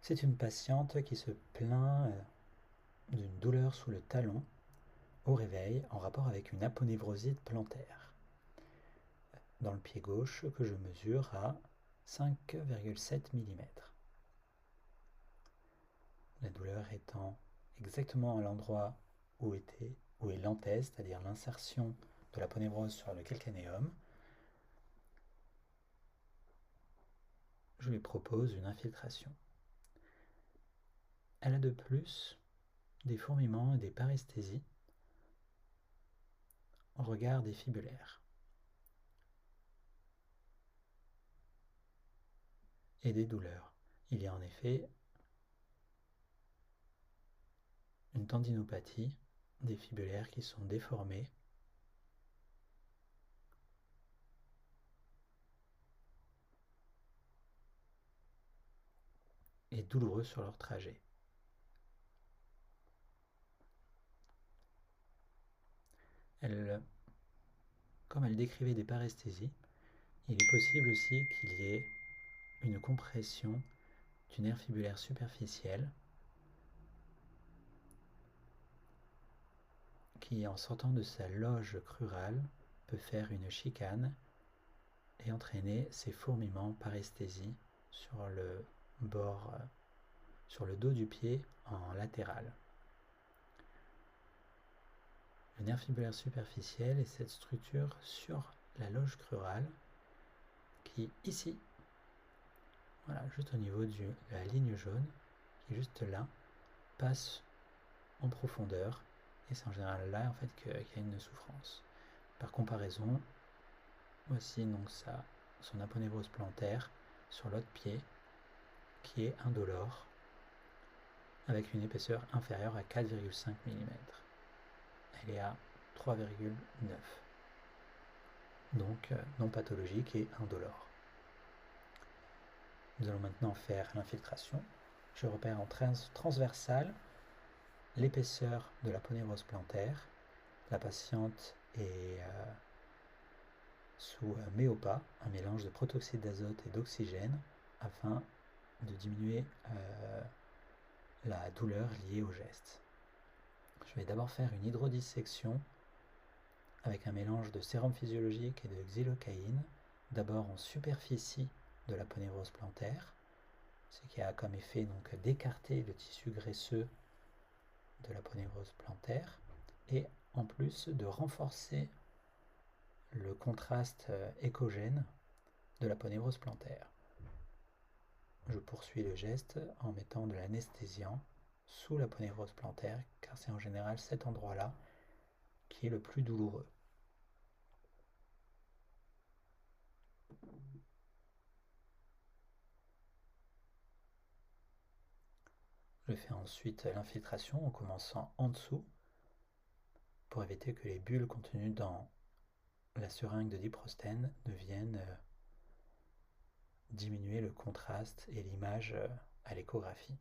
C'est une patiente qui se plaint d'une douleur sous le talon au réveil en rapport avec une aponevrosite plantaire dans le pied gauche que je mesure à 5,7 mm. La douleur étant exactement à l'endroit où est l'anthèse, c'est-à-dire l'insertion de l'aponévrose sur le calcanéum, je lui propose une infiltration. Elle a de plus des fourmillements et des paresthésies en regard des fibulaires et des douleurs. Il y a en effet une tendinopathie des fibulaires qui sont déformés et douloureux sur leur trajet. Comme elle décrivait des paresthésies, il est possible aussi qu'il y ait une compression du nerf fibulaire superficiel qui, en sortant de sa loge crurale, peut faire une chicane et entraîner ces fourmillements paresthésie sur le bord, sur le dos du pied en latéral. Le nerf fibulaire superficiel est cette structure sur la loge crurale qui, ici, voilà, juste au niveau de la ligne jaune, qui est juste là, passe en profondeur, et c'est en général là en fait qu'il y a une souffrance. Par comparaison, voici donc son aponévrose plantaire sur l'autre pied, qui est indolore, avec une épaisseur inférieure à 4,5 mm. Elle est à 3,9, donc non pathologique et indolore. Nous allons maintenant faire l'infiltration. Je repère en transversale l'épaisseur de l'aponévrose plantaire. La patiente est sous méopa, un mélange de protoxyde d'azote et d'oxygène, afin de diminuer la douleur liée au geste. Je vais d'abord faire une hydrodissection avec un mélange de sérum physiologique et de xylocaïne, d'abord en superficie de l'aponévrose plantaire, ce qui a comme effet donc d'écarter le tissu graisseux de l'aponévrose plantaire et en plus de renforcer le contraste échogène de l'aponévrose plantaire. Je poursuis le geste en mettant de l'anesthésiant sous l'aponévrose plantaire, car c'est en général cet endroit-là qui est le plus douloureux. Je fais ensuite l'infiltration en commençant en dessous pour éviter que les bulles contenues dans la seringue de diprostène ne viennent diminuer le contraste et l'image à l'échographie.